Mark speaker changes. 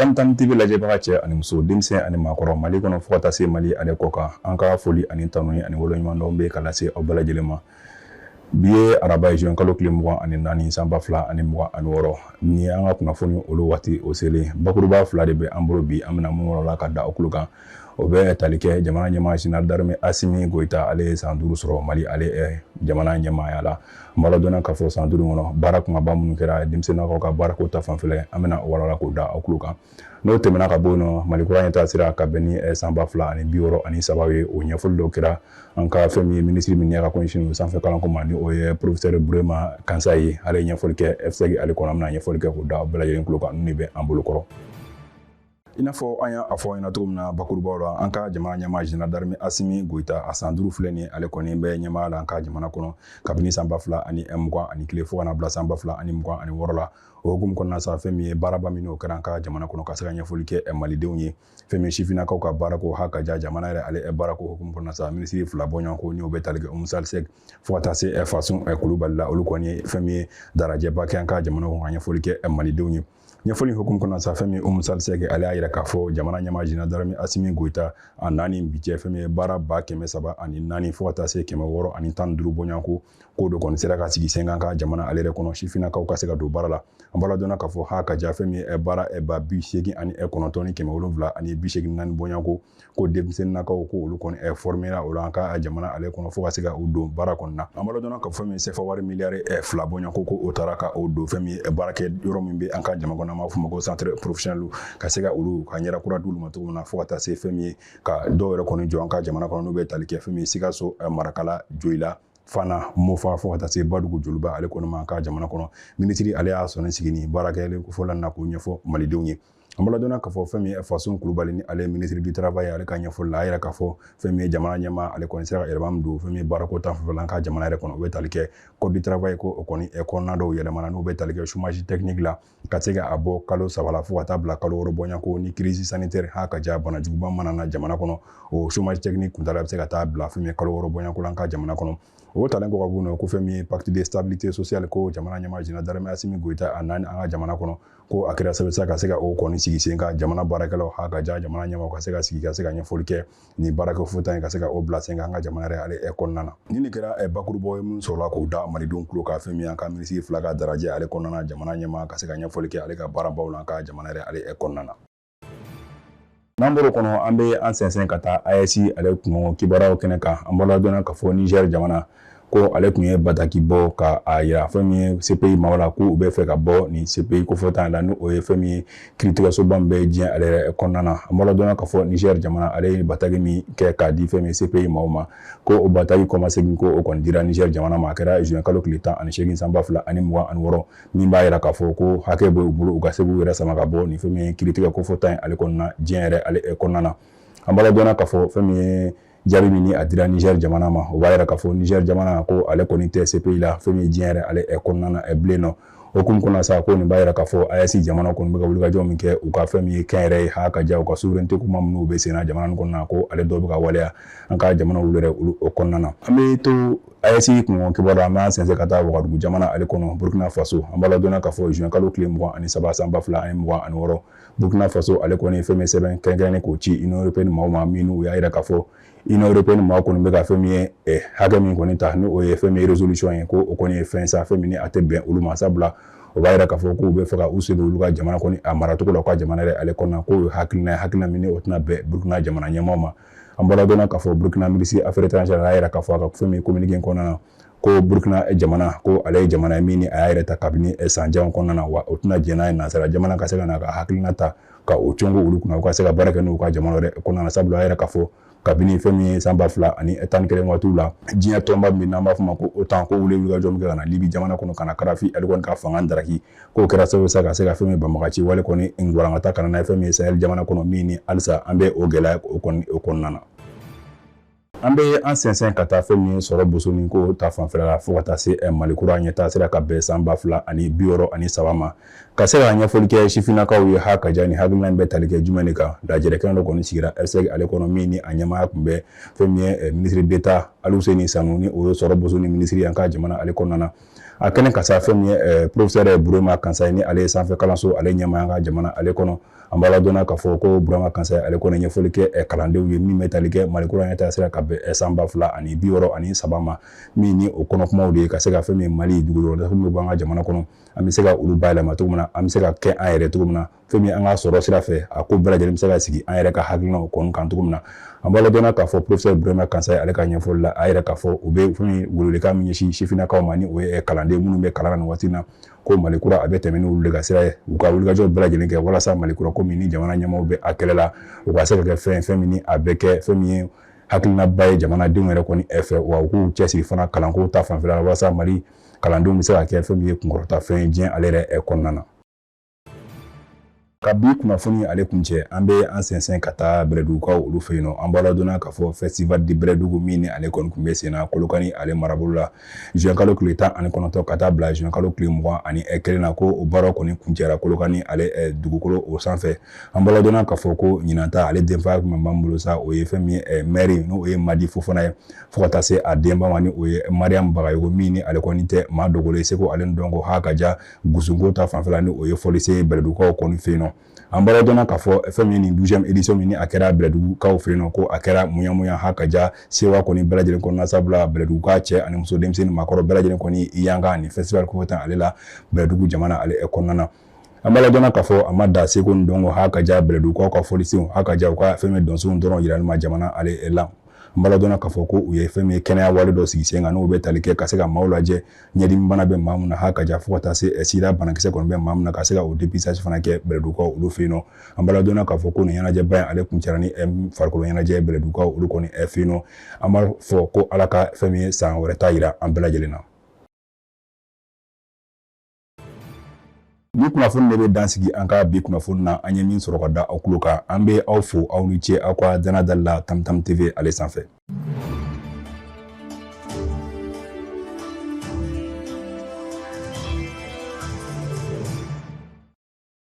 Speaker 1: Tam TV lajɛbaga cɛ ani muso denmisɛn ani maakɔrɔ Mali kɔnɔ fo ka taa se Mali ale kɔ kan an ka foli ani tanuni ani woloɲuman dɔn bɛ ka lase aw bɛɛ lajɛlen ma. Bi ye araba ye juin kalo tile 24 san 2026 ni an ka kunnafoni olu waati o selen bakuruba fila de bɛ an bolo bi an bɛna mun wɔrɔ la ka da aw kulo kan. O bɛ tali kɛ jamana ɲɛmaa Général d'armée Assimi Goïta ale ye san 5 sɔrɔ Mali ale jamana ɲɛmaaya la. An b'a dɔn k'a fɔ san 5 kɔnɔ baara kumaba minnu kɛra denmisɛnninw ka baarako ta fanfɛla an bɛna wɔrɔ k'o da aw kulo kan. N'o tɛmɛna ka bɔ yen nɔ Mali kura ɲɛtaa sira ka bɛn ni san 2063 ye o ɲɛfɔli dɔ kɛra an ka fɛn min ye minisiri min ka kɔnsiw sanfɛ kalanko ma ni o ye professeur Burema Kansa ye ale ye ɲɛfɔli kɛ FSEG ale kɔnɔ an bɛna ɲɛfɔli kɛ k'o da aw bɛɛ lajɛlen kulo kan ninnu de bɛ an bolo kɔrɔ. I n'a fɔ an y'a fɔ ɲɛna cogo min na bakurubaw la an ka jamana ɲɛmaa Général d'armée Assimi Goïta a san 5 filɛ nin ale kɔni bɛ ɲɛmaa la an ka jamana kɔnɔ kabini san 2021 fo ka na bila san 2026 la o hukumu kɔnɔna sa fɛn min ye baaraba min n'o kɛra an ka jamana kɔnɔ ka se ka ɲɛfɔli kɛ malidenw ye fɛn min sifinnakaw ka baarako ha ka ja jamana yɛrɛ ale baarako hukumu kɔnɔna sa minisiri fila bɔɲɔgɔnko ni o bɛ tali kɛ Umu Salisɛki fo ka taa se Fasun Kulubali la olu kɔni ye fɛn min ye darajɛba kɛ an ka jamana kɔnɔ ka ɲɛfɔli kɛ malidenw ye. Ɲɛfɔli hukumu kɔnɔna sa fɛn min Umu Salisɛki ale y'a yira k'a fɔ jamana ɲɛmaa Général d'armée Assimi Goïta a naani bi cɛ fɛn min ye baara 304 fo ka taa se 615 bɔɲɔgɔnko ko dɔ kɔni sera ka sigi sen kan ka jamana ale yɛrɛ kɔnɔ sifinnakaw ka se ka don baara la. An b'a dɔn k'a fɔ ha ka ja fɛn min ye baara 89,784 bɔɲɔgɔnko ko denmisɛnninnakaw ko olu kɔni formera o la an ka jamana ale kɔnɔ fo ka se ka u don baara kɔnɔ na. An b'a dɔn k'a fɔ fɛn min CFA wari miliyari 2 bɔɲɔgɔnko ko o taara ka o don fɛn min ye baarakɛ yɔrɔ min bɛ an ka jamana kɔnɔ an b'a fɔ o ma ko centre professionnel ka se ka olu ka ɲɛda kura d'olu ma cogo min na fo ka taa se fɛn min ye ka dɔw yɛrɛ kɔni jɔ an ka jamana kɔnɔ n'u bɛ tali kɛ fɛn min ye Sikaso Marakala Joyila Fana Mofa fo ka taa se Badugu Joliba ale kɔni ma an ka jamana kɔnɔ minisiri ale y'a sɔnni sigi ni baarakɛlen kofɔla na k'o ɲɛfɔ malidenw ye. An b'a dɔn k'a fɔ fɛn min ye Fasun Kulubali ni ale ministre du travail ale ka ɲɛfɔli la a yɛrɛ k'a fɔ fɛn min ye jamana ɲɛmaa ale kɔni sera ka yɛlɛma min don fɛn min ye baarako ta fanfɛla an ka jamana yɛrɛ kɔnɔ o bɛ tali kɛ code du travail ko o kɔni kɔnɔna dɔw yɛlɛmana n'u bɛ tali kɛ chômage technique la ka se ka bɔ kalo 3 la fo ka taa bila kalo 6 bɔɲɔgɔnko ni crise sanitaire ha ka ja bana juguba mana na jamana kɔnɔ o chômage technique kuntala bɛ se ka taa bila fɛn min ye kalo 6 bɔɲɔgɔnko la an ka jamana kɔnɔ. O talen kɔ ka bɔ yen nɔ ko fɛn min ye pacte de stabilité sociale ko jamana ɲɛmaa Général d'armée Assimi Goïta a naani an ka jamana kɔnɔ ko a kɛra sababu ka se ka o kɔni sigi sen kan jamana baarakɛlaw ha ka ja jamana ɲɛmaaw ka se ka sigi ka se ka ɲɛfɔli kɛ ni baarakɛ futa in ka se ka o bila sen kan an ka jamana yɛrɛ ale kɔnɔna na. Ni kɛra bakurubaw ye min sɔrɔla k'o da malidenw kulo kan fɛn min an ka minisiri fila ka darajɛ ale kɔnɔna na jamana ɲɛmaa ka se ka ɲɛfɔli kɛ ale ka baarabaw la an ka jamana yɛrɛ ale kɔnɔna na. N'an bɔr'o kɔnɔ an bɛ an sɛnsɛn ka taa AES ale kun kibaruyaw kɛnɛ kan an bɔra dɔn ka fɔ Niger jamana ko ale tun ye bataki bɔ ka a yira fɛn min ye CPI maaw la ko u bɛ fɛ ka bɔ ni CPI kofɔta la ni o ye fɛn min ye kiiritigɛsoba min bɛ diɲɛ ale yɛrɛ kɔnɔna na an bɔra dɔn ka fɔ Niger jamana ale ye bataki min kɛ k'a di fɛn min ye CPI maaw ma ko o bataki kɔmasegin ko o kɔni dira Niger jamana ma a kɛra juin kalo tile 18 san 2026 min b'a yira k'a fɔ ko hakɛ b'u bolo u ka se k'u yɛrɛ sama ka bɔ ni fɛn min ye kiiritigɛ kofɔta in ale kɔnɔna diɲɛ yɛrɛ ale kɔnɔna na. An bɔra dɔn k'a fɔ fɛn min ye jaabi min a dira Niger jamana ma o b'a yira k'a fɔ Niger jamana ko ale kɔni tɛ CPI la fɛn min diɲɛ yɛrɛ ale kɔnɔna na bilen nɔ o hukumu kɔnɔna sa ko nin b'a yira k'a fɔ AES jamana kɔni bɛ ka wulikajɔ min kɛ u ka fɛn min ye kɛnyɛrɛ ye ha ka ja u ka souveraineté kuma minnu bɛ senna jamana kɔnɔna ko ale dɔw bɛ ka waleya an ka jamana wulu yɛrɛ o kɔnɔna na. An bɛ to AES kun kibaruya an b'an sɛnsɛn ka taa Wagadugu jamana ale kɔnɔ Burkina Faso an b'a dɔn k'a fɔ juin kalo tile 23 san 2026 Burkina Faso ale kɔni fɛn min sɛbɛn kɛrɛnkɛrɛnnen k'o ci Union européenne maaw ma minnu u y'a yira k'a fɔ Union européenne maaw kɔni bɛ ka fɛn min ye hakɛ min kɔni ta ni o ye fɛn min ye résolution ye ko o kɔni ye fɛn sa fɛn min a tɛ bɛn olu ma sabula o b'a yira k'a fɔ k'u bɛ fɛ ka u sen don olu ka jamana kɔni a maracogo la u ka jamana yɛrɛ ale kɔnɔna k'o ye hakilina min o tɛna bɛn Burkina jamana ɲɛmaaw ma. An bɔra dɔn k'a fɔ Burkina ministre affaires étrangères a yira k'a fɔ a ka fɛn min communiqué kɔnɔna na ko Burkina jamana ko ale ye jamana ye min a y'a yɛrɛ ta kabini sanjanw kɔnɔna na wa o tɛna jɛn n'a ye nansara jamana ka se ka na ka hakilina ta ka o cɔngo olu kunna u ka se ka baara kɛ n'u ka jamana yɛrɛ kɔnɔna na sabula a yɛrɛ k'a fɔ kabini fɛn min ye san 2011 waatiw la diɲɛ tɔnba min n'an b'a fɔ ma ko OTAN ko wuli wulikajɔ min kɛ ka na Libi jamana kɔnɔ ka na Karafi ale kɔni ka fanga daraki k'o kɛra sababu sa ka se ka fɛn min banbagaci wale kɔni ngwarankata kana n'a ye fɛn min ye Sahel jamana kɔnɔ min ni halisa an bɛ o gɛlɛya o kɔnɔna na. An bɛ an sɛnsɛn ka taa fɛn min sɔrɔ bosoni ko ta fanfɛla la fo ka taa se Mali kura ɲɛtaa sera ka bɛn san 2063 ma ka se ka ɲɛfɔli kɛ sifinnakaw ye ha ka ja ni hakilina bɛ tali kɛ jumɛn de kan lajɛrɛkɛnɛ dɔ kɔni sigira FSEG ale kɔnɔ min ni a ɲɛmaaya tun bɛ fɛn min ye ministre d'État Aluseni Sanu ni o ye sɔrɔ bosoni ministre an ka jamana ale kɔnɔna na. a kɛnɛ ka sa fɛn min ye professeur Burema Kansaye ni ale sanfɛ kalanso ale ɲɛmaa ka jamana ale kɔnɔ an b'a ladɔnna k'a fɔ ko Burema Kansaye ale kɔni ɲɛfɔli kɛ kalandenw ye min bɛ tali kɛ Mali kura ɲɛtaga sera ka bɛn san 2063 ma min ni o kɔnɔkumaw de ye ka se ka fɛn min Mali dugukolo fɛn min bɛ bɔ an ka jamana kɔnɔ an bɛ se ka olu bayɛlɛma cogo min na an bɛ se ka kɛ an yɛrɛ cogo min na fɛn min an ka sɔrɔ sira fɛ a ko bɛɛ lajɛlen bɛ se ka sigi an yɛrɛ ka hakilinaw kɔni kan cogo min na an b'a ladɔnna k'a fɔ professeur Burema Kansaye ale ka ɲɛfɔli la a yɛrɛ k'a fɔ u bɛ fɛn min welewelekan min ɲɛsin sifinnakaw ma ni o ye kalanden minnu bɛ kalan na nin waati in na ko Mali kura a bɛ tɛmɛ n'olu de ka sira ye u ka wulikajɔ bɛɛ lajɛlen kɛ walasa Mali kura ko min ni jamana ɲɛmaaw bɛ a kɛlɛ la u ka se ka kɛ fɛn min ni a bɛ kɛ fɛn min ye hakilinaba ye jamanadenw yɛrɛ kɔni fɛ wa u k'u cɛsiri fana kalanko ta fanfɛla la walasa Mali kalandenw bɛ se ka kɛ fɛn min ye kunkɔrɔta fɛn ye diɲɛ ale yɛrɛ kɔnɔna na. Ka bi kunnafoni ale kun cɛ an bɛ an sɛnsɛn ka taa Bɛlɛdugukaw olu fɛ yen nɔ an b'a ladɔnna k'a fɔ festival di Bɛlɛdugu min ni ale kɔni kun bɛ sen na Kolokani ale marabolo la juin kalo tile 19 ka taa bila juin kalo tile 21 na ko o baaraw kɔni kuncɛra Kolokani ale dugukolo o sanfɛ an b'a ladɔnna k'a fɔ ko ɲinanta ale denfa kun b'an bolo sa o ye fɛn min ye maire n'o ye Madi Fofana ye fo ka taa se a denba ma ni o ye Mariam Bagayogo min ni ale kɔni tɛ maa dogolen seko ale dɔn ko ha ka ja gusunko ta fanfɛla ni o ye fɔli se Bɛlɛdugukaw kɔni fɛ yen nɔ an b'a ladɔnna k'a fɔ fɛn min ye nin 12e édition min ni a kɛra Bɛlɛdugukaw fɛ yen nɔ ko a kɛra muɲan ha ka ja sewa kɔni bɛɛ lajɛlen kɔnɔna sabula Bɛlɛduguka cɛ ani muso denmisɛnnin maakɔrɔ bɛɛ lajɛlen kɔni yanga ni festival ko tan ale la Bɛlɛdugu jamana ale kɔnɔna na an b'a ladɔnna k'a fɔ a ma da seko ni dɔnko ha ka ja Bɛlɛdugukaw ka fɔlisenw ha ka ja u ka fɛn min dɔnsenw dɔrɔn yirali ma jamana ale la an b'a ladɔnna k'a fɔ ko u ye fɛn min ye kɛnɛya wale dɔ sigi sen kan n'o bɛ tali kɛ ka se ka maaw lajɛ ɲɛdimi bana bɛ maa min na ha ka ja fo ka taa se sida banakisɛ kɔni bɛ maa min na ka se ka o dépistage fana kɛ Bɛlɛdugukaw olu fɛ yen nɔ an b'a ladɔnna k'a fɔ ko nin ɲɛnajɛba in ale kuncɛra ni farikolo ɲɛnajɛ Bɛlɛdugukaw olu kɔni fɛ yen nɔ an b'a fɔ ko Ala ka fɛn min ye san wɛrɛ ta yira an bɛɛ lajɛlen na. Ni kunnafoni de bɛ dansigi an ka bi kunnafoni na an ye min sɔrɔ ka da aw tulo kan an bɛ aw fo aw ni ce aw ka danaya da la Tam Tam TV ale sanfɛ.